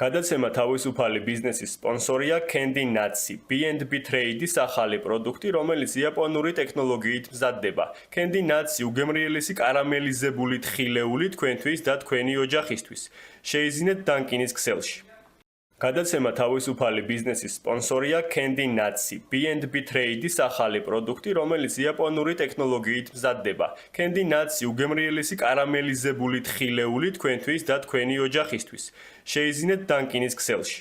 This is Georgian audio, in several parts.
გადაცემა თავისუფალი ბიზნესის სპონსორია Candy Nuts, B&B Trade-ის ახალი პროდუქტი, რომელიც იაპონური ტექნოლოგიით მზადდება. Candy Nuts უგემრიელესი კარამელიზებული თხილეული თქვენთვის და თქვენი ოჯახისთვის. შეიძინეთ დანკინის ქსელში. გადაცემა თავისუფალი ბიზნესის სპონსორია Candy Nuts, B&B Trade-ის ახალი პროდუქტი, რომელიც იაპონური ტექნოლოგიით მზადდება. Candy Nuts უგემრიელესი კარამელიზებული თხილეული თქვენთვის და თქვენი ოჯახისთვის. შეიძინეთ დანკინის ქსელში.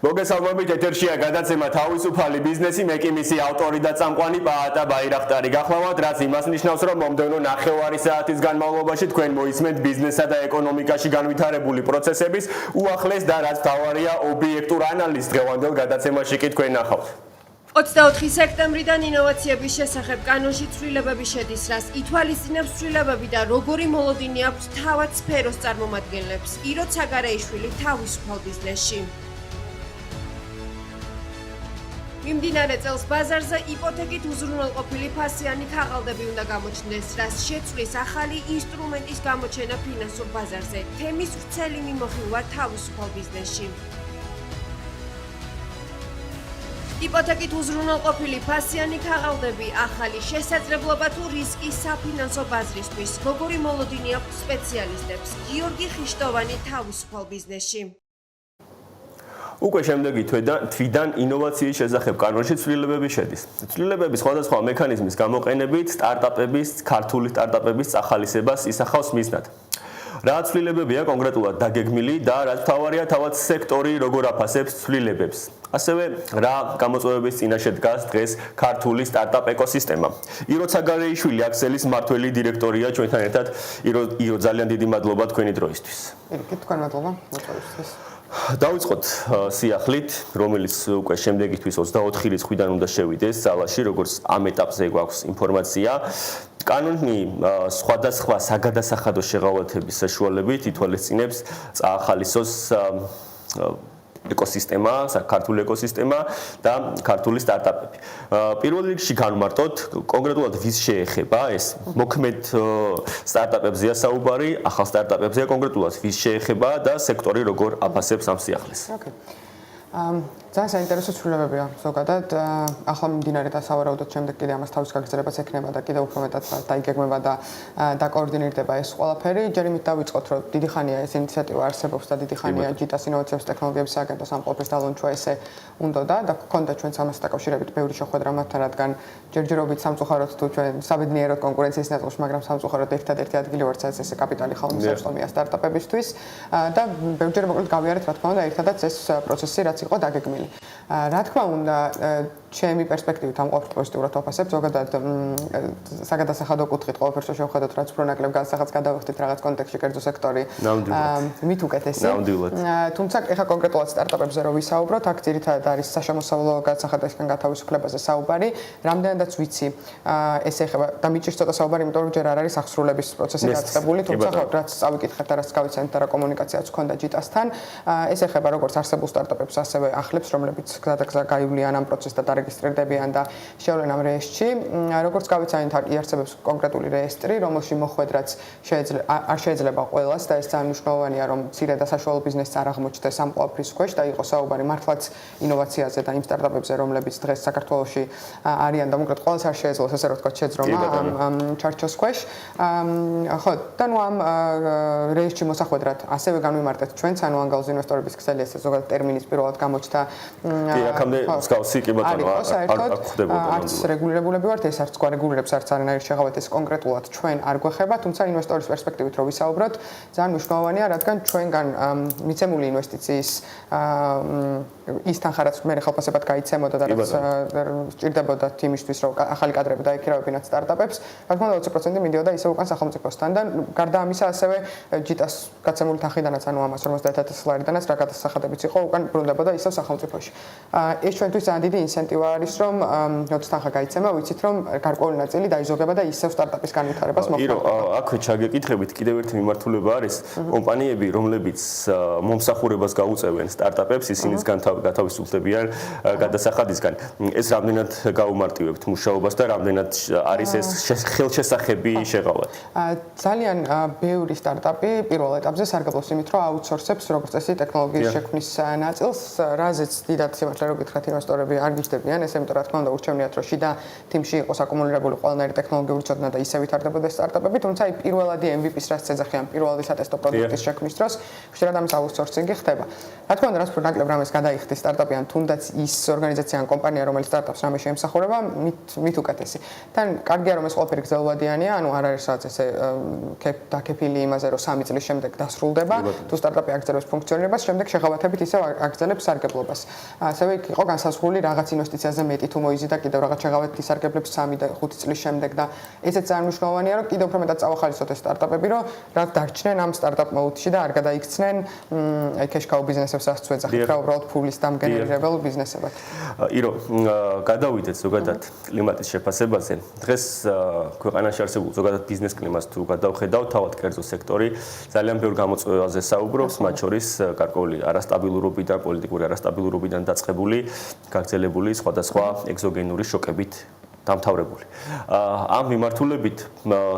მოგესალმებით, ეთერშია გადაცემა თავისუფალი ბიზნესი, მე კი მისი ავტორი და წამყვანი პაატა ბაირახტარი გახლავთ, რაც იმას ნიშნავს, რომ მომდევნო ნახევარი საათის განმავლობაში თქვენ მოისმენთ ბიზნესსა და ეკონომიკაში განვითარებული პროცესების უახლეს და რაც მთავარია ობიექტურ ანალიზს დღევანდელ გადაცემაში კი თქვენ ნახავთ. 24 სექტემბრიდან ინოვაციების შესახებ კანონში ცვლილებები შედის, რაც ითვალისწინებს ცვლილებები და როგორი მოლოდინი აქვს თავად სფეროს წარმომადგენლებს. ირო ცაგარეიშვილი თავისუფალ ბიზნესში. მიმდინარე წელს ბაზარზე იპოთეკით უზრუნველყოფილი ფასიანი ქაღალდები უნდა გამოჩნდეს, რაც შეცვლის ახალი ინსტრუმენტის გამოჩენა ფინანსურ ბაზარზე. თემის ვრცელი მიმოხილვა თავისუფალ ბიზნესში. იპოთეკით უზრუნველყოფილი ფასიანი ქაღალდები ახალი შესაძლებლობა თუ რისკი საფინანსო ბაზრისთვის. როგორი მოლოდინი აქვს სპეციალისტებს. გიორგი ხიშტოვანი თავისუფალ ბიზნესში. უკვე შემდეგი თვიდან ინოვაციის შესახებ კანონში ცვლილებები შედის. ცვლილებები სხვადასხვა მექანიზმის გამოყენებით სტარტაპების, ქართული სტარტაპების წახალისებას ისახავს მიზნად. რა ცვლილებებია კონკრეტულად დაგეგმილი და რაც მთავარია თავად სექტორი როგორ აფასებს ცვლილებებს. ასევე რა გამოწვევების წინაშე დგას დღეს ქართული სტარტაპ ეკოსისტემა. ირო ცაგარეიშვილი აქსელის მმართველი დირექტორია ჩვენთან ერთად. ირო ძალიან დიდი მადლობა თქვენი დროისთვის. თქვენ მადლობა მოწვევისთვის. დავიწყოთ სიახლით, რომელიც უკვე შემდეგი თვის 24 რიცხვიდან უნდა შევიდეს ძალაში, როგორც ამ ეტაპზე გვაქვს ინფორმაცია. კანონი სხვადასხვა საგადასახადო შეღავათების საშუალებით ითვალისწინებს წაახალისოს ეკოსისტემა, ქართული ეკოსისტემა და ქართული სტარტაპები. პირველ რიგში განმარტოთ, კონკრეტულად ვის შეეხება ეს მოქმედ სტარტაპებზეა საუბარი, ახალ სტარტაპებზეა კონკრეტულად ვის შეეხება და სექტორი როგორ აფასებს ამ სიახლეს. ძალიან საინტერესო ცვლილებებია ზოგადად. ახლა მიმდინარე და სავარაუდოდ შემდეგ კიდე ამას თავის გაგრძელებაც ექნება და კიდევ უფრო მეტად დაიგეგმება და დაკოორდინირდება ეს ყველაფერი. ჯერ იმით დავიწყოთ, რომ დიდი ხანია ეს ინიციატივა არსებობს და დიდი ხანია ჯიტას ინოვაციების ტექნოლოგიების სააგენტოს ამ ყველაფრის დალონჩვა ესე უნდოდა და გქონდა ჩვენც ამასთან დაკავშირებით ბევრი შეხვედრა მათთან, რადგან ჯერჯერობით სამწუხაროდ თუ ჩვენ საბედნიეროდ კონკურენციის ნაწილში, მაგრამ სამწუხაროდ ერთადერთი ადგილი ვართ სადაც ესე კაპიტალი ხელმისაწვდომია სტარტაპებისთვის და ბევრჯერ მოკლედ გავიარეთ რა თქმა უნდა ერთადაც ეს პროცესი რაც იყო დაგეგმილი. რა თქმა უნდა, ჩემი პერსპექტივით ამ ყველაფერს პოზიტიურად ვაფასებ, ზოგადად საგადასახადო კუთხით ყველაფერს შევხედოთ, რაც უფრო ნაკლებ განსახადს გადავიხდით რაღაც კონტექსტში, კერძო სექტორი. მით უკეთესი. თუმცა ეხლა კონკრეტულად სტარტაპებზე რო ვისაუბროთ, აქ ძირითადად არის საშემოსავლო განსახადისგან გათავისუფლებაზე საუბარი. რამდენადაც ვიცი, ეს ეხება და მიჭირს ცოტა საუბარი, იმიტომ რომ ჯერ არ არის აღსრულების პროცესი დაწყებული, თუმცა რაც წავიკითხეთ და რაც გავიცანეთ და რა კომუნიკაციაც ჰქონდა ჯიტასთან, ეს ეხება როგორც არსებულ სტარტაპებს, ასევე ახლებს, რომლებიც გზადაგზა გაივლიან ამ პროცესს და დარეგისტრირდებიან და შევლენ ამ რეესტრში. როგორც გავიცანით, იარსებებს კონკრეტული რეესტრი, რომელში მოხვედრაც არ შეიძლება ყველას და ეს ძალიან მნიშვნელოვანია, რომ მცირე და საშუალო ბიზნესს არ აღმოჩნდეს ამ ყველაფრის ქვეშ და იყოს საუბარი მართლაც ინოვაციაზე და იმ სტარტაპებზე, რომლებიც დღეს საქართველოში არიან და მოკლედ ყველას არ შეეძლოს ესე რომ ვთქვათ შეძრომა ამ ჩარჩოს ქვეშ. ხო, და ნუ ამ რეესტრში მოსახვედრად ასევე განვიმარტეთ ჩვენც, ანუ ანგელოზ ინვესტორების ქსელი ესე ზოგადად ტერმინის პირველად გამოჩნდა. კი, აქამდე მსგავსი კი ბატონო არ ხდებოდა. არც რეგულირებულები ვართ, ეს არც გვარეგულირებს, არც არანაირი შეღავათ ეს კონკრეტულად ჩვენ არ გვეხება, თუმცა ინვესტორის პერსპექტივით რო ვისაუბროთ, ძალიან მნიშვნელოვანია, რადგან ჩვენგან მიცემული ინვესტიციის ის თანხა რაც მე ხელფასებად გაიცემოდა და რაც სჭირდებოდა იმისთვის, რომ ახალი კადრები დაექირავებინათ სტარტაპებს, რა თქმა უნდა 20% მიდიოდა ისე უკან სახელმწიფოსთან და გარდა ამისა ასევე ჯიტას გაცემული თანხიდანაც, ანუ ამას 50000 ლარიდანაც რა გადასახადებიც იყო, უკან ბრუნდებოდა ისევ სახელმწიფოში. ეს ჩვენთვის ძალიან დიდი ინსენტივი პერსპექტივა არის, რომ როცა თანხა გაიცემა, ვიცით, რომ გარკვეული ნაწილი დაიზოგება და ისევ სტარტაპის განვითარებას მოხდა. აქვე ჩაგეკითხებით კიდევ ერთი მიმართულება არის კომპანიები, რომლებიც მომსახურებას გაუწევენ სტარტაპებს, ისინიც გათავისუფლებიან გადასახადისგან. ეს რამდენად გაუმარტივებთ მუშაობას და რამდენად არის ეს ხელშესახები შეღავათი? ძალიან ბევრი სტარტაპი პირველ ეტაპზე სარგებლობს იმით, რომ აუთსორსებს როგორც წესი ტექნოლოგიის შექმნის ნაწილს, რაზეც დიდად სიმართლე რო გითხრათ, ინვესტორები არ გიჩდებიან, ეს იმიტომ რა თქმა უნდა ურჩევნიათ, რომ შიდა თიმში იყოს აკუმულირებული ყველანაირი ტექნოლოგიური ცოდნა და ისე ვითარდებოდეს სტარტაპები, თუმცა აი პირველადი MVP-ს რაც ეძახიან პირველადი სატესტო პროდუქტის შექმნის დროს, ხშირად ამის აუთსორსინგი ხდება. რა თქმა უნდა, რაც უფრო ნაკლებ რამეს გადაიხდის სტარტაპი ან თუნდაც ის ორგანიზაცია ან კომპანია, რომელიც სტარტაპს რამე შეემსახურება, მით უკეთესი. თან კარგია რომ ეს ყველაფერი გრძელვადიანია, ანუ არ არის რაღაც ესე დაკეფილი იმაზე, რომ 3 წლის შემდეგ დასრულდება, თუ სტარტაპი აგრძელებს ფუნქციონირებას, შემდეგ შეღავათებით ისევ აგრძელებს სარგებლობას. ასევე იქ იყო განსაზღვრული რაღაც ინვესტიციაზე მეტი თუ მოიზიდა კიდევ რაღაც შეღავათი სარგებლებს 3 და 5 წლის შემდეგ და ესეც წარმოშნოვანია, რომ კიდევ უფრო მეტად წავახალისოთ ეს სტარტაპები, რომ რაც დარჩნენ ამ სტარტაპ მოუდში და არ გადაიქცნენ აი cash-cow ბიზნესებს, რაც თუ ეძახით, რა უბრალოდ ფულის დამგენერირებელ ბიზნესებად. ირო, გადავიდეთ ზოგადად კლიმატის შეფასებაზე. დღეს ქვეყანაში არსებულ ზოგადად ბიზნეს კლიმატს თუ გადავხედავთ, თავად კერძო სექტორი ძალიან ბევრ გამოწვევაზე საუბრობს, მათ შორის გარკვეული არასტაბილურობიდან, პოლიტიკური არასტაბილურობიდან დაწყებული, გაგრძელებული სხვადასხვა ეგზოგენური შოკებით დამთავრებული. ამ მიმართულებით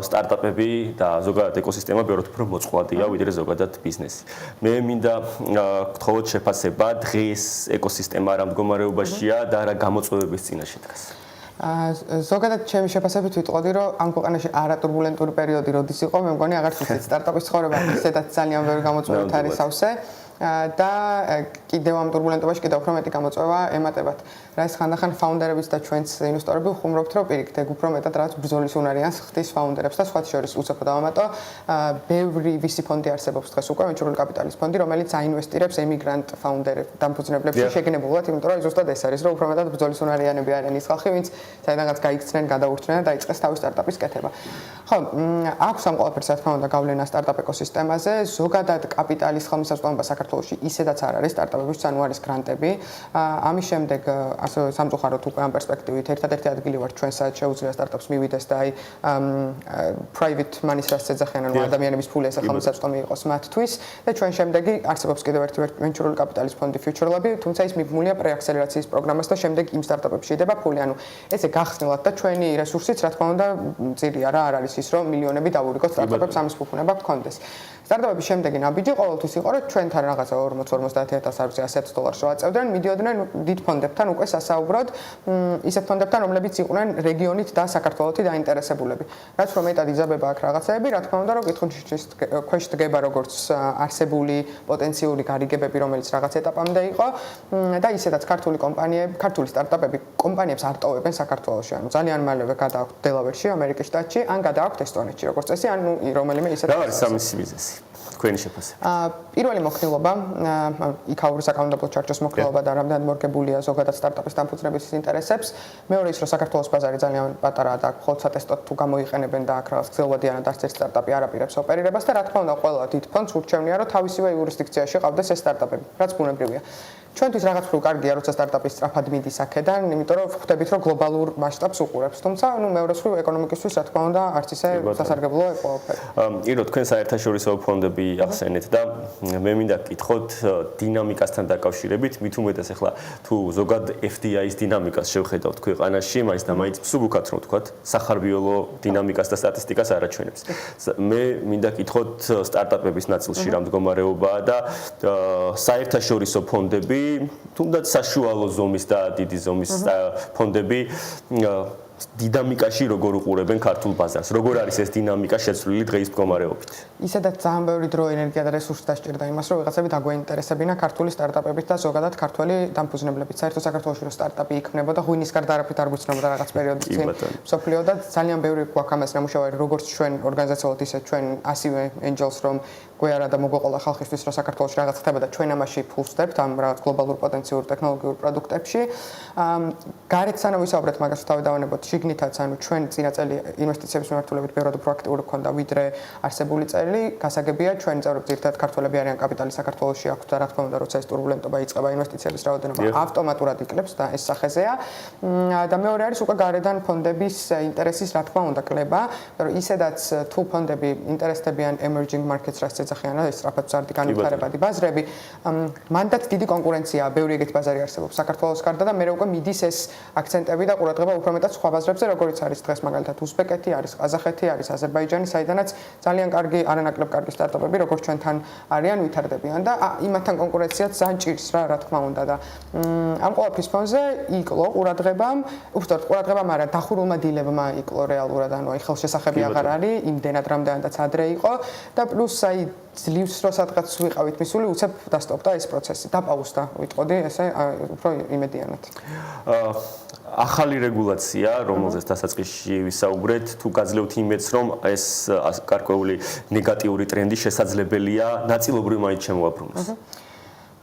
სტარტაპები და ზოგადად ეკოსისტემა ბევრად უფრო მოწყვლადია, ვიდრე ზოგადად ბიზნესი. მე მინდა გთხოვოთ შეფასება დღეს ეკოსისტემა რა მდგომარეობაშია და რა გამოწვევების წინაშე დგას. ზოგადად ჩემი შეფასებით ვიტყოდი, რომ ამ ქვეყანაში არატურბულენტური პერიოდი როდის იყო, მე მგონი აღარ ვიცით სტარტაპის ცხოვრება ისედაც ძალიან ბევრი გამოწვევით არის სავსე. და კიდევ ამ турბულენტობაში კიდევ უფრო მეტი გამოწვევა ემატებათ. რა ის ხანდახან ფაუნდერების და ჩვენც ინვესტორები ვხუმრობთ, რომ პირიქით ეგ უფრო მეტად რაც ბრძოლის უნარიანს ხდის ფაუნდერებს და სხვა შორის უცებ დავამატო, ბევრი VC ფონდი არსებობს დღეს უკვე ვენჩურული კაპიტალის ფონდი, რომელიც აინვესტირებს ემიგრანტ ფაუნდერებს დამფუძნებლებში შეგნებულად, იმიტომ რომ ზუსტად ეს არის, რომ უფრო მეტად ბრძოლის უნარიანები არიან ის ხალხი, ვინც საიდანაც გაიქცნენ, გადაურჩნენ და დაიწყეს თავის სტარტაპის კეთება. ხო, აქვს ამ ყველაფერს რა თქმა უნდა გავლენა სტარტაპ ეკოსისტემაზე, ზოგადად კაპიტალის ხელმისაწვდომობა საქართველოში ისედაც არ არის სტარტაპებისთვის, ანუ არის გრანტები. ამის შემდეგ ასე სამწუხაროდ უკვე ამ პერსპექტივით ერთადერთი ადგილი ვარ ჩვენ სადაც შეუძლია სტარტაპს მივიდეს და აი private money-ს რაც ეძახიან, ანუ ადამიანების ფული ესე ხელმისაწვდომი იყოს მათთვის და ჩვენ შემდეგი არსებობს კიდევ ერთი ვენჩურული კაპიტალის ფონდი Future Lab, თუმცა ის მიბმულია პრეაქსელერაციის პროგრამას და შემდეგ იმ სტარტაპებში იდება ფული, ანუ ესე გახსნილად და ჩვენი რესურსიც რა თქმა უნდა მწირია რა, არ არის ის რომ მილიონები დავურიგოთ სტარტაპებს ამის ფუფუნება გქონდეს. სტარტაპების შემდეგი ნაბიჯი ყოველთვის იყო, რომ ჩვენთან რაღაცა 40-50,000 $100 შევაწევდნენ, მიდიოდნენ დიდ ფონდებთან უკვე სასაუბროდ, ისეთ ფონდებთან, რომლებიც იყვნენ რეგიონით და საქართველოთი დაინტერესებულები. რაც რომ მეტად იზაბება აქ რაღაცეები, რა თქმა უნდა, რომ კითხვის ქვეშ დგება როგორც არსებული პოტენციური გარიგებები, რომელიც რაღაც ეტაპამდე იყო და ისედაც ქართული კომპანიები, ქართული სტარტაპები კომპანიებს არ ტოვებენ საქართველოში, ანუ ძალიან მალევე გადააქვთ დელავერში, ამერიკის შტატში, ან გადააქვთ ესტონეთში, როგორც წესი, ანუ რომელიმე ისეთ რა არის სამისი ბიზნესი? თქვენი შეფასება. პირველი მოქნილობა, იქაური საკანონმდებლო ჩარჩოს მოქნილობა და რამდენად მორგებულია ზოგადად სტარტაპის დამფუძნების ინტერესებს. მეორე ის, რომ საქართველოს ბაზარი ძალიან პატარაა და მხოლოდ სატესტოდ თუ გამოიყენებენ და აქ რაღაც გრძელვადიანად არც ერთი სტარტაპი არ აპირებს ოპერირებას და რა თქმა უნდა ყველა დიდ ფონდს ურჩევნია, რომ თავისივე იურისდიქციაში ყავდეს ეს სტარტაპები, რაც ბუნებრივია. ჩვენთვის რაღაც უფრო კარგია, როცა სტარტაპი სწრაფად მიდის აქედან, იმიტომ რომ ხვდებით, რომ გლობალურ მასშტაბს უყურებს. თუმცა, მეორე მხრივ ეკონომიკისთვის რა თქმა უნდა არც ისე სასარგებლოა ყველაფერი. ირო, თქვენ საერთაშორისო ფონდები ახსენეთ და მე მინდა გკითხოთ დინამიკასთან დაკავშირებით, მით უმეტეს ახლა თუ ზოგადად FDI-ის დინამიკას შევხედავთ ქვეყანაში, მაინც და მაინც მსუბუქად რომ ვთქვათ, სახარბიელო დინამიკას და სტატისტიკას არ აჩვენებს. მე მინდა გკითხოთ სტარტაპების ნაწილში რა მდგომარეობაა და საერთაშორისო ფონდები თუნდაც საშუალო ზომის და დიდი ზომის ფონდები დინამიკაში როგორ უყურებენ ქართულ ბაზარს? როგორ არის ეს დინამიკა შეცვლილი დღეის მდგომარეობით? ისედაც ძალიან ბევრი დრო, ენერგია და რესურსი დასჭირდა იმას, რომ ვიღაცები დაგვეინტერესებინა ქართული სტარტაპებით და ზოგადად ქართველი დამფუძნებლებით. საერთოდ საქართველოში რომ სტარტაპი იქმნებოდა, ღვინის გარდა არაფრით არ გვიცნობოდა რაღაც პერიოდის წინ. მსოფლიო და ძალიან ბევრი გვაქვს ამას ნამუშევარი, როგორც ჩვენ ორგანიზაციულად, ისე ჩვენ ასივე Angels რომ გვერა და მოგვეყოლა ხალხისთვის, რომ საქართველოში რაღაც ხდება და ჩვენ ამაში ფულსდებთ ამ რაღაც გლობალურ პოტენციურ ტექნოლოგიურ პროდუქტებში. გარეთ სანამ ვისაუბრეთ მაგას თავი დავანებოთ შიგნითაც, ანუ ჩვენ წინაწელი ინვესტიციების მიმართულებით ბევრად უფრო აქტიური გქონდა ვიდრე არსებული წელი, გასაგებია ჩვენ წევრები ძირითადად ქართველები არიან კაპიტალი საქართველოში აქვს და რა თქმა უნდა, როცა ეს турბულენტობა იწყება, ინვესტიციების რაოდენობა ავტომატურად იკლებს და ეს სახეზეა. და მეორე არის უკვე გარედან ფონდების ინტერესის რა თქმა უნდა კლება, მაგრამ ისედაც თუ ფონდები ინტერესდებიან emerging markets რაც ეძახიან, ეს სწრაფად მზარდი განვითარებადი ბაზრები, მანდაც დიდი კონკურენციაა, ბევრი ეგეთი ბაზარი არსებობს საქართველოს გარდა და მე უკვე მიდის ეს აქცენტები და ყურადღება უფრო მეტად სხვა ბაზრებზე, როგორც არის დღეს მაგალითად უზბეკეთი, არის ყაზახეთი, არის აზერბაიჯანი, საიდანაც ძალიან კარგი, არანაკლებ კარგი სტარტაპები, როგორც ჩვენთან არიან, ვითარდებიან და იმათთან კონკურენციაც ძალიან ჭირს რა თქმა უნდა და ამ ყოველფრის ფონზე იკლო ყურადღებამ, უბრალოდ ყურადღებამ არა, დახურულმა დილებმა იკლო რეალურად, ანუ აი ხელშესახები აღარ არის, იმდენად რამდენადაც ადრე იყო და პლუს აი ძლივს რო სადღაც ვიყავით მისული, უცებ დასტოპდა ეს პროცესი, დაპაუზდა, ვიტყოდი ესე უფრო იმედიანად. ახალი რეგულაცია, რომელზეც დასაწყისში ვისაუბრეთ, თუ გაძლევთ იმედს, რომ ეს გარკვეული ნეგატიური ტრენდი შესაძლებელია ნაწილობრივ მაინც შემოაბრუნოს.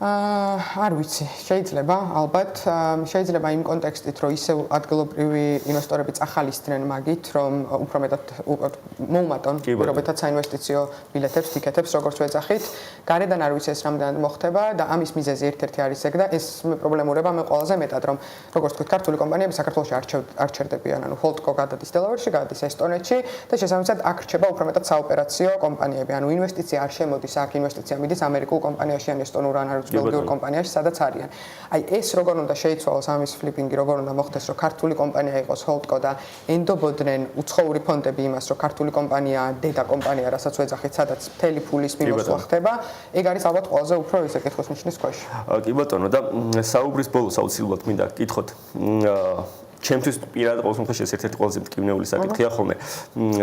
არ ვიცი, შეიძლება, ალბათ, შეიძლება იმ კონტექსტით, რომ ისევ ადგილობრივი ინვესტორები წახალისდნენ მაგით, რომ უფრო მეტად მოუმატონ პირობითად საინვესტიციო ბილეთებს, ტიკეტებს, როგორც ვეძახით. გარედან არ ვიცი ეს რამდენად მოხდება და ამის მიზეზი ერთ-ერთი არის ეგ და ეს პრობლემურება მე ყველაზე მეტად, რომ როგორც თქვით, ქართული კომპანიები საქართველოში არ ჩერდებიან, ანუ Holdco გადადის დელავერში, გადადის ესტონეთში და შესაბამისად აქ რჩება უფრო მეტად საოპერაციო კომპანიები, ანუ ინვესტიცია არ შემოდის აქ, ინვესტიცია მიდის ამერიკულ კომპანიაში ან ესტონურ ან ბელგიურ კომპანიაში, სადაც არიან. აი ეს როგორ უნდა შეიცვალოს ამის ფლიპინგი, როგორ უნდა მოხდეს, რომ ქართული კომპანია იყოს Holdco და ენდობოდნენ უცხოური ფონდები იმას, რომ ქართული კომპანია, დედა კომპანია, რასაც ვეძახით, სადაც მთელი ფულის მიმოსვლა ხდება, ეგ არის ალბათ ყველაზე უფრო ისე კითხვის ნიშნის ქვეშ. კი ბატონო და საუბრის ბოლოს აუცილებლად მინდა გკითხოთ ჩემთვის პირადად ყოველ შემთხვევაში ეს ერთ-ერთი ყველაზე მტკივნეული საკითხია ხოლმე.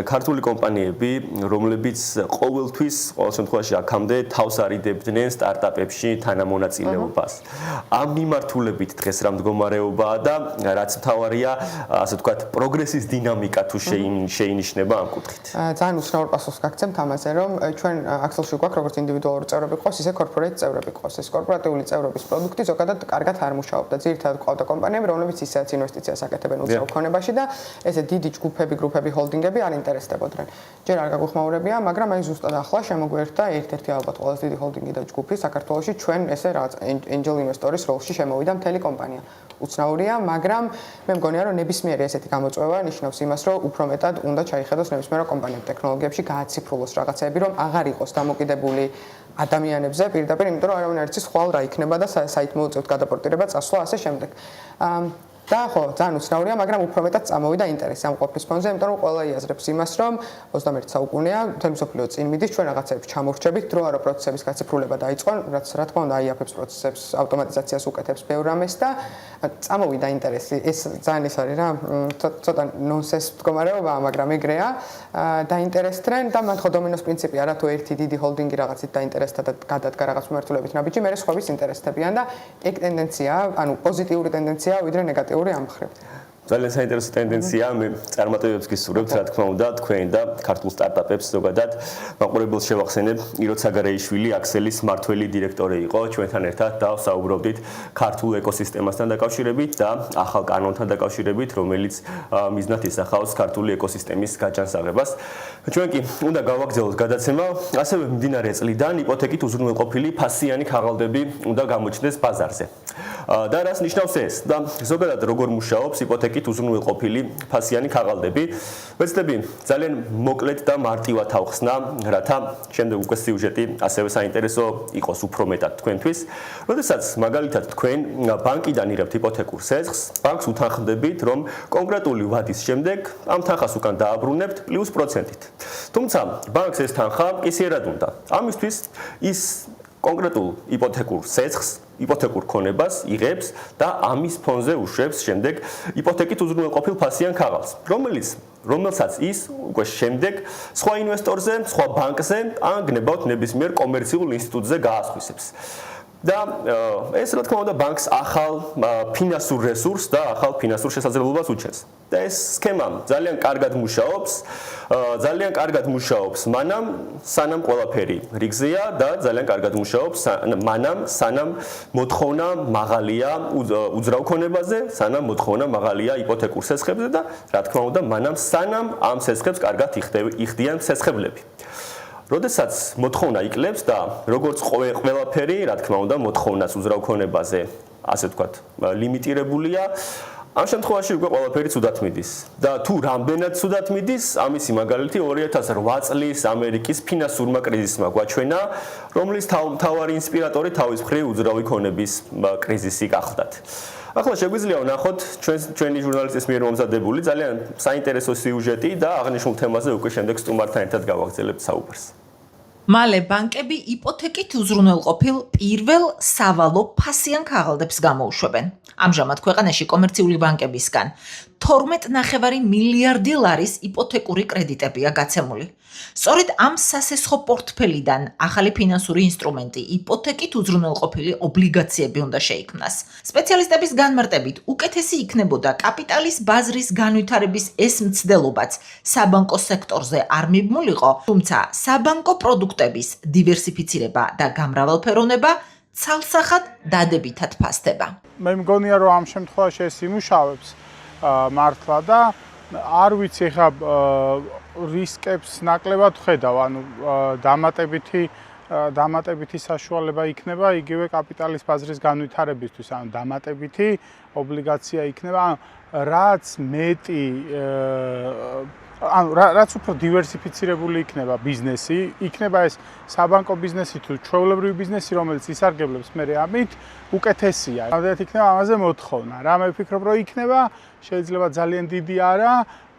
ქართული კომპანიები, რომლებიც ყოველთვის ყოველ შემთხვევაში აქამდე თავს არიდებდნენ სტარტაპებში თანამონაწილეობას. ამ მიმართულებით დღეს რა მდგომარეობაა და რაც მთავარია, ასე ვთქვათ, პროგრესის დინამიკა თუ შეინიშნება ამ კუთხით. ძალიან უსწრაფო პასუხს გაგცემთ ამაზე, რომ ჩვენ Axel-ში გვაქვს როგორც ინდივიდუალური წევრები ყავს, ისე კორპორატ წევრები ყავს. ეს კორპორატიული წევრობის პროდუქტი ზოგადად კარგად არ მუშაობდა. ძირითადად ყავდა კომპანიები, რომლებიც ისედაც ინვესტიციას აკეთებენ უცხო ქონებაში და ესე დიდი ჯგუფები, გრუპები, ჰოლდინგები არ ინტერესდებოდნენ. ჯერ არ გაგვიხმაურებია, მაგრამ აი ზუსტად ახლა შემოგვერთა ერთ-ერთი ალბათ ყველაზე დიდი ჰოლდინგი და ჯგუფი საქართველოში ჩვენ ესე რაღაც angel investors როლში შემოვიდა მთელი კომპანია. უცნაურია, მაგრამ მე მგონია რომ ნებისმიერი ესეთი გამოწვევა ნიშნავს იმას, რომ უფრო მეტად უნდა ჩაიხედოს ნებისმიერ კომპანიებს ტექნოლოგიებში, გააციფრულოს რაღაცები, რომ აღარ იყოს დამოკიდებული ადამიანებზე პირდაპირ, იმიტომ რომ არავინ არ იცის ხვალ რა იქნება და საით მოუწევთ გადაპორტირება, წასვლა ასე შემდეგ. და ხო, ძალიან უცნაურია, მაგრამ უფრო მეტად წამოვიდა ინტერესი ამ ყოფის ფონზე, იმიტომ რომ ყველა იაზრებს იმას, რომ 21 საუკუნეა, მთელი მსოფლიო წინ მიდის, ჩვენ რაღაცებს ჩამორჩებით, დრო არა პროცესების გაციფრულება დაიწყო, რაც რა თქმა უნდა აიაფებს პროცესებს, ავტომატიზაციას უკეთებს ბევრ რამეს და წამოვიდა ინტერესი. ეს ძალიან ის არის რა, ცოტა ნონსენს მდგომარეობაა, მაგრამ ეგრეა. დაინტერესდნენ და მან ხო დომინოს პრინციპი არა თუ ერთი დიდი ჰოლდინგი რაღაცით დაინტერესდა და გადადგა რაღაც მიმართულებით ნაბიჯი, მერე სხვების ინტერესდებიან და ეგ ტენდენციაა, ანუ პოზიტიური ტენდენციაა ვიდრე ნეგატიური ამ მხრივ. ძალიან საინტერესო ტენდენციაა, მე წარმატებებს გისურვებთ, რა თქმა უნდა, თქვენ და ქართულ სტარტაპებს ზოგადად. მაყურებელს შევახსენებ, იროც საგარეიშვილი, Axel-ის მმართველი დირექტორი იყო, ჩვენთან ერთად და საუბრობდით ქართულ ეკოსისტემასთან დაკავშირებით და ახალ კანონთან დაკავშირებით, რომელიც მიზნად ისახავს ქართული ეკოსისტემის გაჯანსაღებას. ჩვენ კი უნდა გავაგრძელოთ გადაცემა, ასევე მიმდინარე წლიდან იპოთეკით უზრუნველყოფილი ფასიანი ქაღალდები უნდა გამოჩნდეს ბაზარზე. და რას ნიშნავს ეს? და ზოგადად როგორ მუშაობს იპოთეკით უზრუნველყოფილი ფასიანი ქაღალდები? ვეცდები ძალიან მოკლედ და მარტივად ავხსნა, რათა შემდეგ უკვე სიუჟეტი ასევე საინტერესო იყოს უფრო მეტად თქვენთვის. როდესაც მაგალითად თქვენ ბანკიდან იღებთ იპოთეკურ სესხს, ბანკს უთანხმდებით, რომ კონკრეტული ვადის შემდეგ ამ თანხას უკან დააბრუნებთ +%-ით. თუმცა ბანკს ეს თანხა მკისიერად უნდა. ამისთვის ის კონკრეტულ იპოთეკურ სესხს იპოთეკურ ქონებას იღებს და ამის ფონზე უშვებს შემდეგ იპოთეკით უზრუნველყოფილ ფასიან ქაღალდს, რომელსაც ის უკვე შემდეგ სხვა ინვესტორზე, სხვა ბანკზე ან გნებავთ ნებისმიერ კომერციულ ინსტიტუტზე გაასხვისებს. და ეს რა თქმა უნდა ბანკს ახალ ფინანსურ რესურსს და ახალ ფინანსურ შესაძლებლობას უჩენს. და ეს სქემა ძალიან კარგად მუშაობს, მანამ სანამ ყველაფერი რიგზეა და ძალიან კარგად მუშაობს, მანამ სანამ მოთხოვნა მაღალია უძრავ ქონებაზე, სანამ მოთხოვნა მაღალია იპოთეკურ სესხებზე და რა თქმა უნდა, მანამ სანამ ამ სესხებს კარგად იხდიან სესხებლები. როდესაც მოთხოვნა იკლებს და როგორც ყველაფერი, რა თქმა უნდა, მოთხოვნას უძრავ ქონებაზე, ასე ვთქვათ, ლიმიტირებულია, ამ შემთხვევაში უკვე ყველაფერი ცუდად მიდის. და თუ რამდენად ცუდად მიდის, ამისი მაგალითი 2008 წლის ამერიკის ფინანსურმა კრიზისმა გვაჩვენა, რომლის მთავარი ინსპირატორი თავის მხრივ უძრავი ქონების კრიზისი გახლდათ. ახლა შეგვიძლია ვნახოთ ჩვენი ჟურნალისტის მიერ მომზადებული ძალიან საინტერესო სიუჟეტი და აღნიშნულ თემაზე უკვე შემდეგ სტუმართან ერთად გავაგრძელებთ საუბარს. მალე ბანკები იპოთეკით უზრუნველყოფილ პირველ სავალო ფასიან ქაღალდებს გამოუშვებენ. ამჟამად ქვეყანაში კომერციული ბანკებისგან 12.5 მილიარდი ლარის იპოთეკური კრედიტებია გაცემული. სწორედ ამ სასესხო პორტფელიდან ახალი ფინანსური ინსტრუმენტი იპოთეკით უზრუნველყოფილი ობლიგაციები უნდა შეიქმნას. სპეციალისტების განმარტებით, უკეთესი იქნებოდა კაპიტალის ბაზრის განვითარების ეს მცდელობაც საბანკო სექტორზე არ მიბმულიყო, თუმცა საბანკო პროდუქტების დივერსიფიცირება და გამრავალფეროვნება ცალსახად დადებითად ფასდება. მე მგონია რომ ამ შემთხვევაში ეს იმუშავებს მართლა და არ ვიცი ხა რისკებს ნაკლებად ხედავ, ანუ დამატებითი საშუალება იქნება იგივე კაპიტალის ბაზრის განვითარებისთვის, ანუ დამატებითი ობლიგაცია იქნება, რაც მეტი რაც უფრო დივერსიფიცირებული იქნება ბიზნესი, იქნება ეს საბანკო ბიზნესი თუ ჩვეულებრივი ბიზნესი, რომელიც ისარგებლებს მე ამით, უკეთესია. რამდენად იქნება ამაზე მოთხოვნა. რა მე ვფიქრობ, რომ იქნება, შეიძლება ძალიან დიდი არა,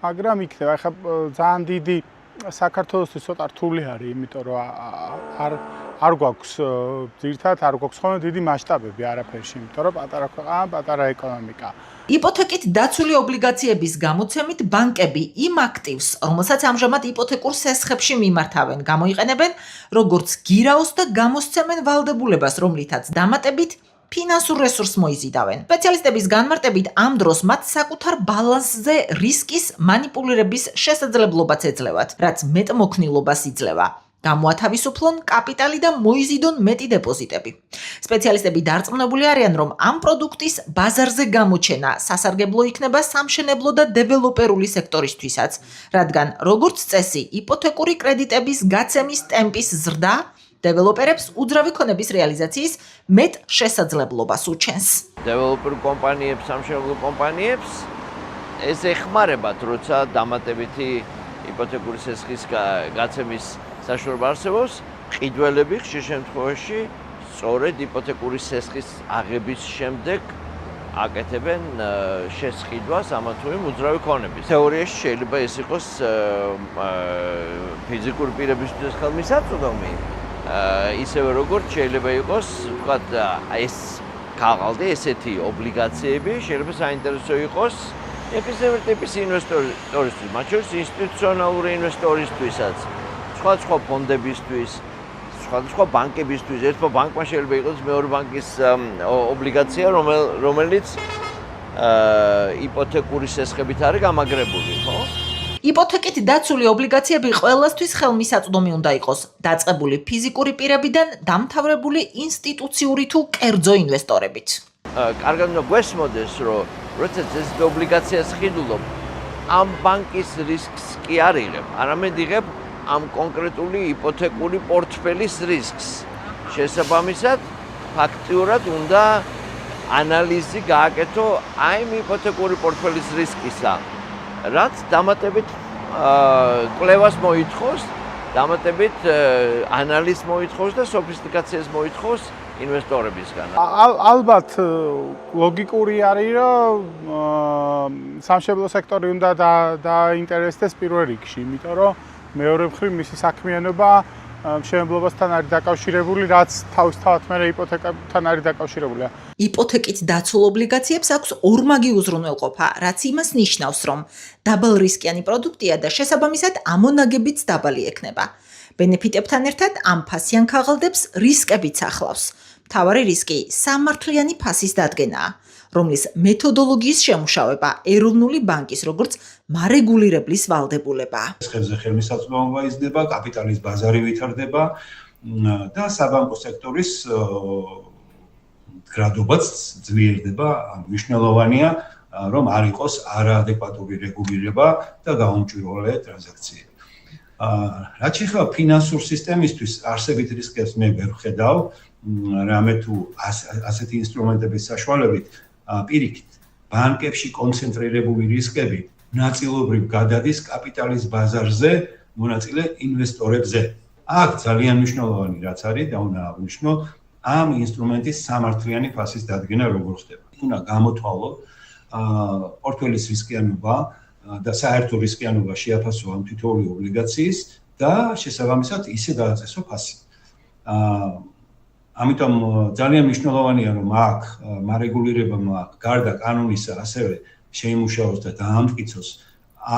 მაგრამ იქნება. ეხლა ძალიან დიდი საქართველოსთვის ცოტა რთული არის, იმიტომ რომ არ გვაქვს ძირითადად არ გვაქვს ხოლმე დიდი მასშტაბები არაფერში, იმიტომ რომ პატარა ქვეყანა, პატარა ეკონომიკა. იპოთეკით დაცული ობლიგაციების გამოცემით ბანკები იმ აქტივს, რომელსაც ამჟამად იპოთეკურ სესხებში მიმართავენ, გამოიყენებენ როგორც გირაოს და გამოსცემენ ვალდებულებას, რომლითაც დამატებით ფინანსურ რესურსს მოიზიდავენ. სპეციალისტების განმარტებით, ამ დროს მათ საკუთარ ბალანსზე რისკის მანიპულირების შესაძლებლობაც ეძლევათ, რაც მეტმოქნილობას იძლევა. გამოათავისუფლონ კაპიტალი და მოიზიდონ მეტი დეპოზიტები. სპეციალისტები დარწმუნებული არიან, რომ ამ პროდუქტის ბაზარზე გამოჩენა სასარგებლო იქნება სამშენებლო და დეველოპერული სექტორისთვისაც, რადგან როგორც წესი, იპოთეკური კრედიტების გაცემის ტემპის ზრდა დეველოპერებს უძრავი ქონების რეალიზაციის მეტ შესაძლებლობას უჩენს. დეველოპერ კომპანიებს, სამშენებლო კომპანიებს ეს ეხმარებათ, როცა დამატებითი იპოთეკური სესხის გაცემის საშუალება არსებობს, ყიდველები ხშირ შემთხვევაში სწორედ იპოთეკური სესხის აღების შემდეგ აკეთებენ შესყიდვას ამა თუ იმ უძრავი ქონების. თეორიაში შეიძლება ეს იყოს ფიზიკური პირებისთვის ხელმისაწვდომი, ისევე როგორც შეიძლება იყოს, ვთქვათ, ეს ქაღალდი, ესეთი ობლიგაციები შეიძლება საინტერესო იყოს ეკისევერ ტიპის ინვესტორისთვის, მათ შორის ინსტიტუციონალური ინვესტორისთვისაც. სხვა ფონდებისთვის, სხვა ბანკებისთვის, ერთმა ბანკმა შეიძლება იყოს მეორე ბანკის ობლიგაცია, რომელიც იპოთეკური სესხებით არის გამაგრებული, ხო? იპოთეკით დაცული ობლიგაციები ყველასთვის ხელმისაწვდომი უნდა იყოს, დაწყებული ფიზიკური პირებიდან დამთავრებული ინსტიტუციური თუ კერძო ინვესტორებით. კარგად უნდა გვესმოდეს, რომ როდესაც ეს ობლიგაციას ხიდულობ, ამ ბანკის რისკს კი არ იღებ, არამედ იღებ ამ კონკრეტული იპოთეკური პორტფელის რისკს. შესაბამისად, ფაქტიურად უნდა ანალიზი გააკეთო აი ამ იპოთეკური პორტფელის რისკისა, რაც დამატებით კვლევას მოითხოვს, დამატებით ანალიზს მოითხოვს და სოფისტიკაციას მოითხოვს ინვესტორებისგან. ალბათ ლოგიკური არის, რომ სამშენებლო სექტორი უნდა დაინტერესდეს პირველ რიგში, იმიტომ რომ მეორე მხრივ მისი საქმიანობა მშენებლობასთან არის დაკავშირებული, რაც თავისთავად მე იპოთეკებთან არის დაკავშირებული. იპოთეკით დაცულ ობლიგაციებს აქვს ორმაგი უზრუნველყოფა, რაც იმას ნიშნავს, რომ დაბალრისკიანი პროდუქტია და შესაბამისად ამონაგებიც დაბალი ექნება. ბენეფიტებთან ერთად ამ ფასიან ქაღალდებს რისკებიც ახლავს. მთავარი რისკი სამართლიანი ფასის დადგენაა, რომლის მეთოდოლოგიის შემუშავება ეროვნული ბანკის როგორც მარეგულირებლის ვალდებულებაა. ხებზე ხელმისაწვდომობა იზრდება, კაპიტალის ბაზარი ვითარდება და საბანკო სექტორის გრადობაც ძლიერდება. მნიშვნელოვანია, რომ არ იყოს არაადეკვატური რეგულირება და გაუმჭვირვალე ტრანზაქციები. რაც შეეხება ფინანსურ სისტემისთვის არსებით რისკებს მე ვერ ვხედავ, რამე თუ ასეთი ინსტრუმენტების საშუალებით პირიქით ბანკებში კონცენტრირებული რისკები ნაწილობრივ გადადის კაპიტალის ბაზარზე მონაწილე ინვესტორებზე. აქ ძალიან მნიშვნელოვანი რაც არის და უნდა აღვნიშნო ამ ინსტრუმენტის სამართლიანი ფასის დადგენა როგორ ხდება. უნდა გამოთვალოთ პორტფელის რისკიანობა და საერთო რისკიანობა შეაფასო ამ თითოეული ობლიგაციის და შესაბამისად ისე დააწესო ფასი. ამიტომ ძალიან მნიშვნელოვანია რომ აქ მარეგულირებამ გარდა კანონისა ასევე შეიმუშაოს და დაამტკიცოს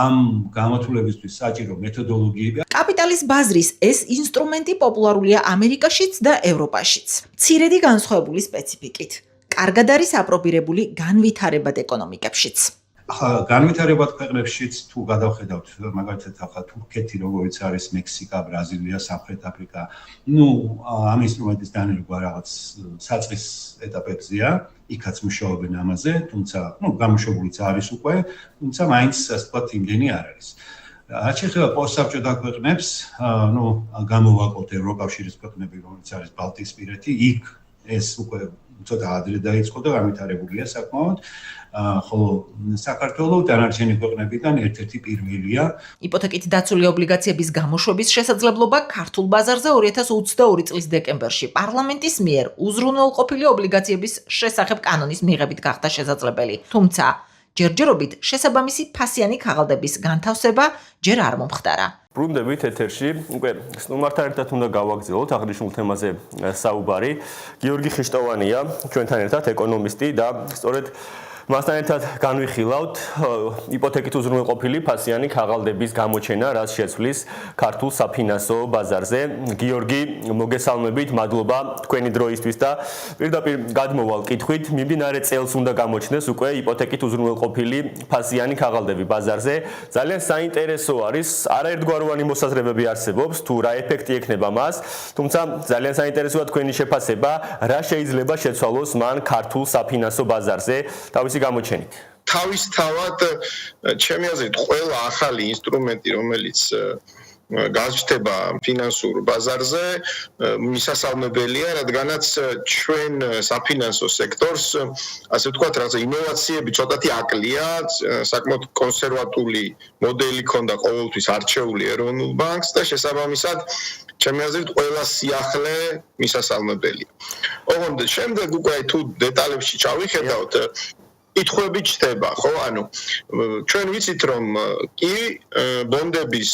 ამ გამოთვლებისთვის საჭირო მეთოდოლოგიები. კაპიტალის ბაზრის ეს ინსტრუმენტი პოპულარულია ამერიკაშიც და ევროპაშიც. მცირედი განსხვავებული სპეციფიკით. კარგად არის აპრობირებული განვითარებად ეკონომიკებშიც. ახლა განვითარებად ქვეყნებშიც თუ გადავხედავთ მაგალითად ახლა თურქეთი როგორიც არის, მექსიკა, ბრაზილია, სამხრეთ აფრიკა, ამ ინსტრუმენტის დანერგვა რაღაც საწყის ეტაპებზეა, იქაც მუშაობენ ამაზე, თუმცა გამოშვებულიც არის უკვე, თუმცა მაინც ასე ვთქვათ იმდენი არ არის. რაც შეეხება პოსტსაბჭოთა ქვეყნებს, გამოვაკლოთ ევროკავშირის ქვეყნები, რომელიც არის ბალტიისპირეთი, იქ ეს უკვე ცოტა ადრე დაიწყო და განვითარებულია საკმაოდ. ხოლო საქართველოს დანარჩენი ქვეყნებიდან ერთ-ერთი პირველია. იპოთეკით დაცული ობლიგაციების გამოშვების შესაძლებლობა ქართულ ბაზარზე 2022 წლის დეკემბერში პარლამენტის მიერ უზრუნველყოფილი ობლიგაციების შესახებ კანონის მიღებით გახდა შესაძლებელი. თუმცა ჯერჯერობით შესაბამისი ფასიანი ქაღალდების განთავსება ჯერ არ მომხდარა. ბრუნდებით ეთერში. უკვე სტუმართან ერთად უნდა გავაგრძელოთ აღნიშნულ თემაზე საუბარი. გიორგი ხიშტოვანია ჩვენთან ერთად, ეკონომისტი და სწორედ მასთან ერთად განვიხილავთ იპოთეკით უზრუნველყოფილი ფასიანი ქაღალდების გამოჩენა, რაც შეცვლის ქართულ საფინანსო ბაზარზე. გიორგი, მოგესალმებით, მადლობა თქვენი დროისთვის და პირდაპირ გადმოვალ კითხვით. მიმდინარე წელს უნდა გამოჩნდეს უკვე იპოთეკით უზრუნველყოფილი ფასიანი ქაღალდები ბაზარზე. ძალიან საინტერესო არის, არაერთგვაროვანი მოსაზრებები არსებობს, თუ რა ეფექტი ექნება მას, თუმცა ძალიან საინტერესოა თქვენი შეფასება, რა შეიძლება შეცვალოს მან ქართულ საფინანსო ბაზარზე თავისი გამოჩენით. თავისთავად ჩემი აზრით ყველა ახალი ინსტრუმენტი რომელიც გაჩნდება ფინანსურ ბაზარზე მისასალმებელია, რადგანაც ჩვენ საფინანსო სექტორს ასე ვთქვათ, რაღაცა ინოვაციები ცოტათი აკლია, საკმაოდ კონსერვატული მოდელი ქონდა ყოველთვის არჩეული ეროვნულ ბანკს და შესაბამისად ჩემი აზრით ყველა სიახლე მისასალმებელია. ოღონდ შემდეგ უკვე თუ დეტალებში ჩავიხედავთ კითხვები ჩდება, ხო? ანუ ჩვენ ვიცით რომ კი ბონდების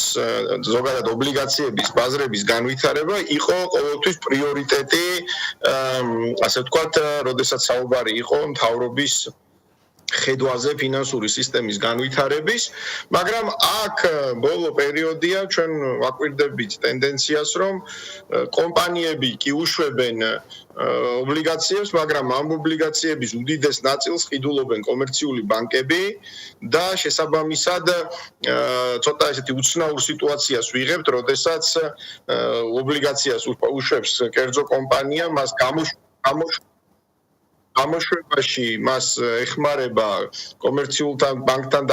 ზოგადად ობლიგაციების ბაზრების განვითარება იყო ყოველთვის პრიორიტეტი, ასე ვთქვათ, როდესაც საუბარი იყო მთავრობის ხედვაზე ფინანსური სისტემის განვითარების, მაგრამ აქ ბოლო პერიოდია ჩვენ ვაკვირდებით ტენდენციას, რომ კომპანიები კი უშვებენ ობლიგაციებს, მაგრამ ამ ობლიგაციების უდიდეს ნაწილს ყიდულობენ კომერციული ბანკები და შესაბამისად ცოტა ესეთი უცნაურ სიტუაციას ვიღებთ, როდესაც ობლიგაციას უშვებს კერძო კომპანია, მას გამოშვებაში მას ეხმარება კომერციულთან ბანკთან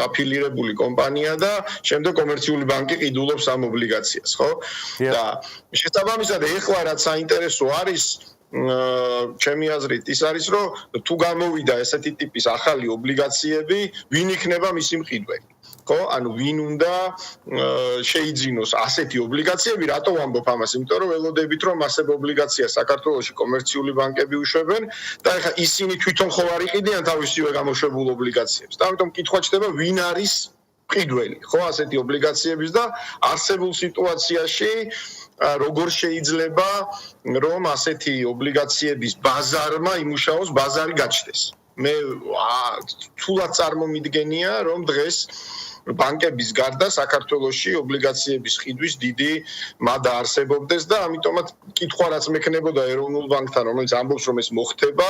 აფილირებული კომპანია და შემდეგ კომერციული ბანკი ყიდულობს ამ ობლიგაციას, ხო? და შესაბამისად ეხლა რაც საინტერესო არის ჩემი აზრით ის არის, რომ თუ გამოვიდა ესეთი ტიპის ახალი ობლიგაციები, ვინ იქნება მისი მყიდველი? ხო, ანუ ვინ უნდა შეიძინოს ასეთი ობლიგაციები, რატო ვამბობ ამას? იმიტომ რომ ველოდებით რომ ასეთ ობლიგაციას საქართველოში კომერციული ბანკები უშვებენ და ეხლა ისინი თვითონ ხო არ იყიდიან თავისივე გამოშვებულ ობლიგაციებს. და ამიტომ კითხვა ჩდება, ვინ არის მყიდველი, ხო, ასეთი ობლიგაციების და არსებულ სიტუაციაში როგორ შეიძლება რომ ასეთი ობლიგაციების ბაზარმა იმუშაოს, ბაზარი გაჩნდეს. მე თულად წარმომიდგენია, რომ დღეს ბანკების გარდა საქართველოში ობლიგაციების ყიდვის დიდი მადა არსებობდეს და ამიტომაც კითხვა რაც მექნებოდა ეროვნულ ბანკთან, რომელიც ამბობს რომ ეს მოხდება,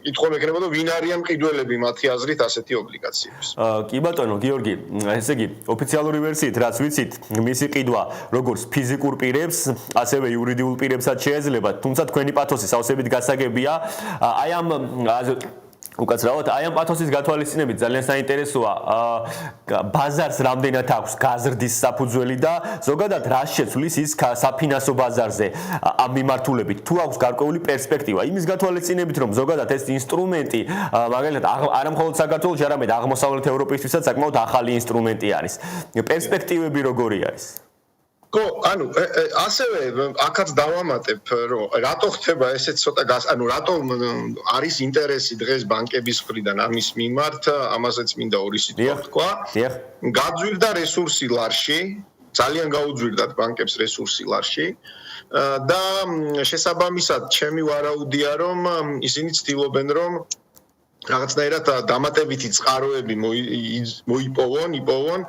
კითხვა მექნებოდა ვინ არიან მყიდველები მათი აზრით ასეთი ობლიგაციების. კი ბატონო, გიორგი, ესე იგი, ოფიციალური ვერსიით რაც ვიცით, მისი ყიდვა როგორც ფიზიკურ პირებს, ასევე იურიდიულ პირებსაც შეიძლება, თუმცა თქვენი პათოსი სავსებით გასაგებია. აი ამ უკაცრავად, აი ამ პათოსის გათვალისწინებით ძალიან საინტერესოა ბაზარს რამდენად აქვს გაზრდის საფუძველი და ზოგადად რა შეცვლის ის საფინანსო ბაზარზე ამ მიმართულებით თუ აქვს გარკვეული პერსპექტივა იმის გათვალისწინებით რომ ზოგადად ეს ინსტრუმენტი მაგალითად არა მხოლოდ საქართველოს არამედ აღმოსავლეთ ევროპისთვისაც საკმაოდ ახალი ინსტრუმენტი არის პერსპექტივები როგორი არის Go, ანუ ასევე აქაც დავამატებ, რომ რატო ხდება ესეც ცოტა ანუ რატო არის ინტერესი დღეს ბანკების მხრიდან ამის მიმართ, ამაზეც მინდა ორი სიტყვა თქვა. გაძვირდა რესურსი ლარში, ძალიან გაუძვირდათ ბანკებს რესურსი ლარში და შესაბამისად ჩემი ვარაუდია, რომ ისინი ცდილობენ, რომ რაღაცნაირად დამატებითი წყაროები მოიპოვონ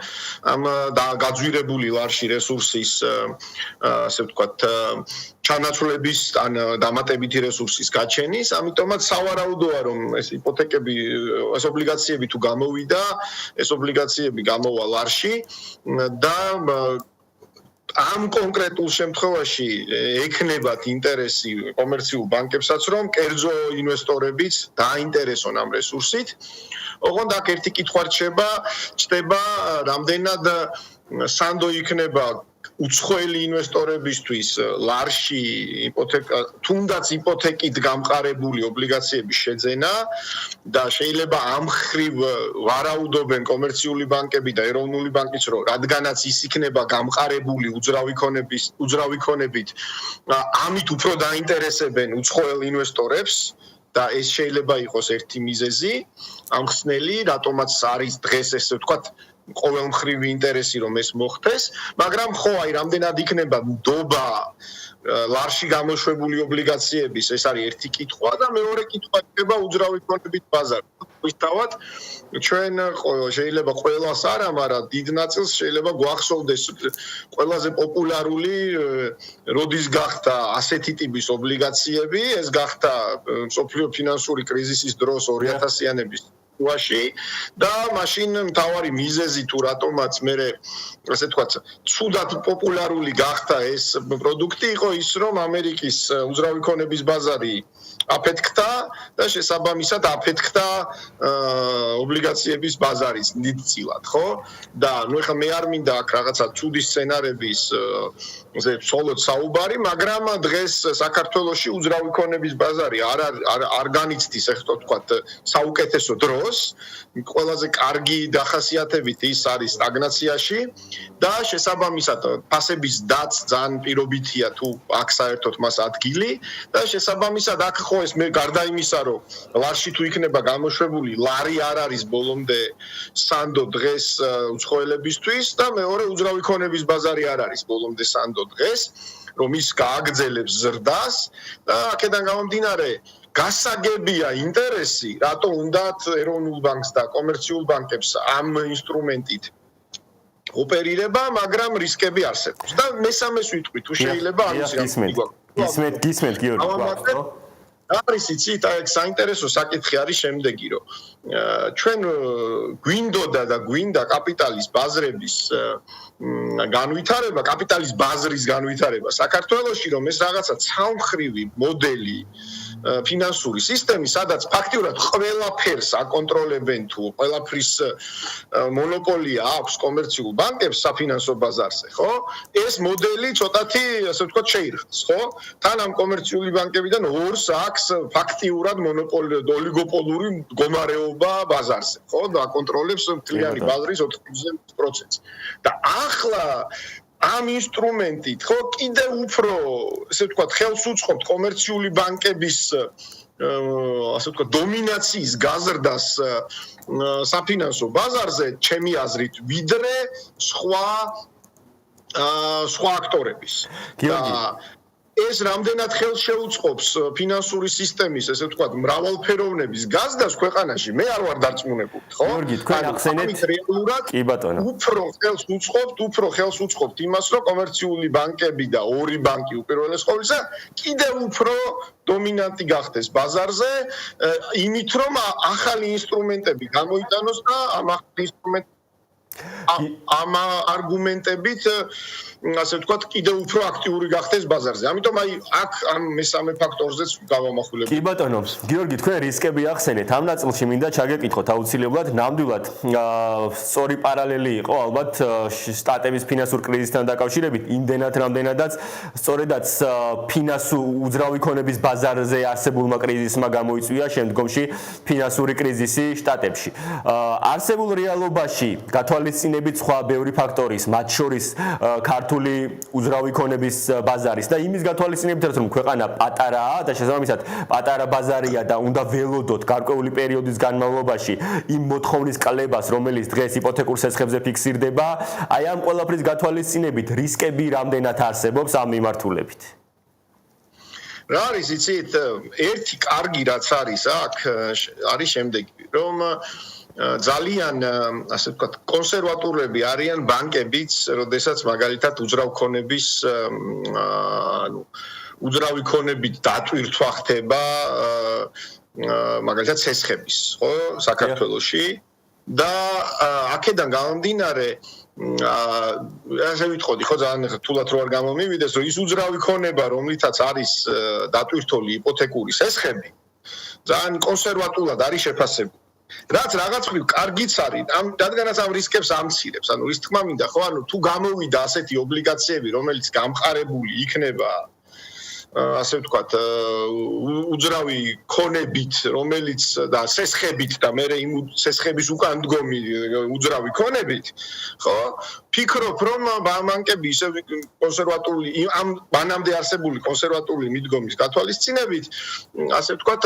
ამ გაძვირებული ლარში რესურსის ასე ვთქვათ ჩანაცვლების ან დამატებითი რესურსის გაჩენის, ამიტომაც სავარაუდოა რომ ეს იპოთეკები, ეს ობლიგაციები თუ გამოვიდა, ეს ობლიგაციები გამოვა ლარში და ამ კონკრეტულ შემთხვევაში ექნებათ ინტერესი კომერციულ ბანკებსაც, რომ კერძო ინვესტორებიც დაინტერესონ ამ რესურსით. ოღონდ აქ ერთი კითხვა ჩდება, რამდენად სანდო იქნება უცხოელი ინვესტორებისთვის ლარში იპოთეკა, თუნდაც იპოთეკით გამყარებული ობლიგაციების შეძენა და შეიძლება ამ ხრივ ვარაუდობენ კომერციული ბანკები და ეროვნული ბანკიც, რომ რადგანაც ის იქნება გამყარებული უძრავი ქონებით, ამით უფრო დაინტერესებენ უცხოელ ინვესტორებს და ეს შეიძლება იყოს ერთი მიზეზი ამხსნელი, რატომაც არის დღეს ესე ვთქვათ ყოველმხრივი ინტერესი რომ ეს მოხდეს, მაგრამ ხო აი რამდენად იქნება ნდობა ლარში გამოშვებული ობლიგაციების, ეს არის ერთი კითხვა და მეორე კითხვა იქნება უძრავი ქონებით ბაზარი. ვისთავად ჩვენ შეიძლება ყველას არა, მაგრამ დიდ ნაწილს შეიძლება გვახსოვდეს ყველაზე პოპულარული როდის გახდა ასეთი ტიპის ობლიგაციები, ეს გახდა მსოფლიო ფინანსური კრიზისის დროს 2000-იანების და მაშინ მთავარი მიზეზი თუ რატომაც მე ასე ვთქვათ, ცუდად პოპულარული გახდა ეს პროდუქტი იყო ის, რომ ამერიკის უძრავი ქონების ბაზარი აფეთქდა და შესაბამისად აფეთქდა ობლიგაციების ბაზარის დიდწილად, ხო? და ნუ ეხლა მე არ მინდა აქ რაღაცა ცუდი სცენარების სოლოდ საუბარი, მაგრამ დღეს საქართველოში უძრავი ქონების ბაზარი არ განიცდის, ახლა ვთქვათ, საუკეთესო დროს, ყველაზე კარგი დახასიათებით ის არის სტაგნაციაში და შესაბამისად ფასების დაც ძალიან პირობითია თუ აქ საერთოდ მას ადგილი და შესაბამისად აქ ხო ეს მე გარდა იმისა, რომ ლარში თუ იქნება გამოშვებული, ლარი არ არის ბოლომდე სანდო დღეს უცხოელებისთვის და მეორე უძრავი ქონების ბაზარი არ არის ბოლომდე სანდო დღეს, რომ ის გააგრძელებს ზრდას და აქედან გამომდინარე გასაგებია ინტერესი, რატო უნდათ ეროვნულ ბანკს და კომერციულ ბანკებს ამ ინსტრუმენტით ოპერირება, მაგრამ რისკები არსებობს. და მესამეს ვიტყვი, თუ შეიძლება ამის გისმენთ გიორგი. არის იცით, აი საინტერესო საკითხი არის შემდეგი, რომ ჩვენ გვინდა კაპიტალის ბაზრების განვითარება, კაპიტალის ბაზრის განვითარება საქართველოში, რომ ეს რაღაცა ცალმხრივი მოდელი ფინანსური სისტემი, სადაც ფაქტიურად ყველაფერს აკონტროლებენ თუ ყველაფრის მონოპოლია აქვს კომერციულ ბანკებს საფინანსო ბაზარზე, ხო? ეს მოდელი ცოტათი, ასე ვთქვათ, შეირხეს, ხო? თან ამ კომერციული ბანკებიდან ორს აქვს ფაქტიურად ოლიგოპოლური მდგომარეობა ბაზარზე, ხო? და აკონტროლებს მთლიანი ბაზრის 80%-ს. და ახლა ამ ინსტრუმენტით ხო კიდევ უფრო ესე ვთქვათ ხელს უწყობთ კომერციული ბანკების ასე ვთქვათ დომინაციის გაზრდას საფინანსო ბაზარზე ჩემი აზრით ვიდრე სხვა აქტორების. გიორგი ეს რამდენად ხელს შეუწყობს ფინანსური სისტემის, ესე ვთქვათ, მრავალფეროვნების გაზრდას ქვეყანაში, მე არ ვარ დარწმუნებული, ხო? გიორგი, თქვენ ახსენეთ კი ბატონო. უფრო ხელს უწყობთ იმას, რომ კომერციული ბანკები და ორი ბანკი უპირველეს ყოვლისა კიდევ უფრო დომინანტი გახდეს ბაზარზე, იმით რომ ახალი ინსტრუმენტები გამოიტანოს და ამ ახალი ინსტრუმენტები ამ არგუმენტებით ასე ვთქვათ კიდევ უფრო აქტიური გახდეს ბაზარზე. ამიტომ აი აქ ამ მესამე ფაქტორზეც გავამახვილებ. კი ბატონო, გიორგი, თქვენ რისკები ახსენეთ. ამ ნაწილში მინდა ჩაგეკითხოთ აუცილებლად, ნამდვილად სწორი პარალელი იყო ალბათ შტატების ფინანსურ კრიზისთან დაკავშირებით, იმდენად რამდენადაც სწორედაც უძრავი ქონების ბაზარზე არსებულმა კრიზისმა გამოიწვია შემდგომში ფინანსური კრიზისი შტატებში. არსებულ რეალობაში გათვალისწინებით სხვა ბევრი ფაქტორის, მათ შორის ქართული უძრავი ქონების ბაზარის და იმის გათვალისწინებით, რომ ქვეყანა პატარაა და შესაბამისად პატარა ბაზარია და უნდა ველოდოთ გარკვეული პერიოდის განმავლობაში იმ მოთხოვნის კლებას, რომელიც დღეს იპოთეკურ სესხებზე ფიქსირდება, აი ამ ყველაფრის გათვალისწინებით რისკები რამდენად არსებობს ამ მიმართულებით? რა არის, იცით, ერთი კარგი რაც არის აქ, არის შემდეგი, რომ ძალიან ასე ვთქვათ კონსერვატულები არიან ბანკებიც, როდესაც მაგალითად უძრავი ქონებით დატვირთვა ხდება მაგალითად სესხების, ხო, საქართველოში და აქედან გამომდინარე ასე ვიტყოდი, ხო, ძალიან რთულად რო არ გამომივიდეს, რომ ის უძრავი ქონება, რომლითაც არის დატვირთული იპოთეკური სესხები, ძალიან კონსერვატულად არის შეფასებული. რაც რაღაც მხრივ კარგიც არის, რადგანაც ამ რისკებს ამცირებს. ანუ რის თქმა მინდა, ხო, ანუ თუ გამოვიდა ასეთი ობლიგაციები, რომელიც გამყარებული იქნება ასე ვთქვათ, უძრავი ქონებით, რომელიც და სესხებით და მე იმ სესხების უკან დგომი უძრავი ქონებით, ხო? ფიქრობ, რომ ბანკები ისე კონსერვატული ამ მანამდე არსებული კონსერვატული მიდგომის გათვალისწინებით, ასე ვთქვათ,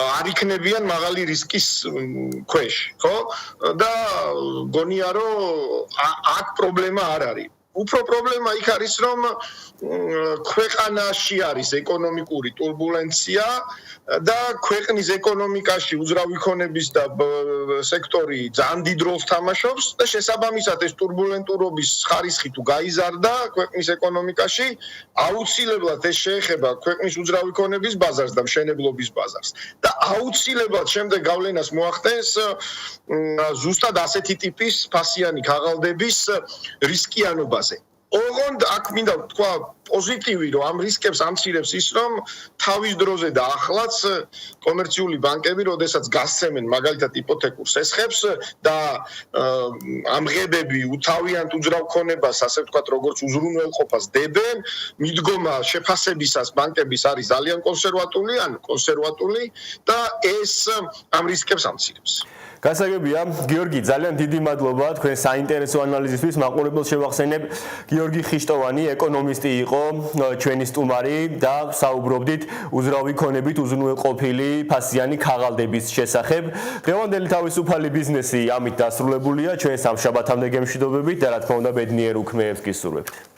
არ იქნებიან მაღალი რისკის ქვეშ, ხო? და გონია, რომ აქ პრობლემა არ არის. უფრო პრობლემა იქ არის, რომ ქვეყანაში არის ეკონომიკური турბულენცია და ქვეყნის ეკონომიკაში უძრავი ქონების და სექტორი ძალიან დიდ როლს თამაშობს და შესაბამისად ეს турბულენტურობის ხარისხი თუ გაიზარდა ქვეყნის ეკონომიკაში, აუცილებლად ეს შეეხება ქვეყნის უძრავი ქონების ბაზარს და მშენებლობის ბაზარს. და აუცილებლად შემდეგ გავლენას მოახდენს ზუსტად ასეთი ტიპის ფასიანი ქაღალდების რისკიანობაზე. ოღონდ აქ მინდა თქვა პოზიტივი, რომ ამ რისკებს ამცირებს ის, რომ თავის დროზე და ახლაც კომერციული ბანკები, როდესაც გასცემენ მაგალითად იპოთეკურ სესხებს და ამღებები თავიანთ უძრავ ქონებას, ასე ვთქვათ, როგორც უზრუნველყოფას დებენ, მიდგომა შეფასებისას ბანკების არის ძალიან კონსერვატული და ეს ამ რისკებს ამცირებს. გასაგებია, გიორგი, ძალიან დიდი მადლობა თქვენ საინტერესო ანალიზისთვის. მაყურებელს შევახსენებ, გიორგი ხიშტოვანი ეკონომისტი იყო ჩვენი სტუმარი და საუბრობდით უძრავი ქონებით უზრუნველყოფილი ფასიანი ქაღალდების შესახებ. დღევანდელი თავისუფალი ბიზნესი ამით დასრულებულია. ჩვენ სამშაბათამდე გემშვიდობებით და რა თქმა უნდა ბედნიერ უქმეებს გისურვებთ.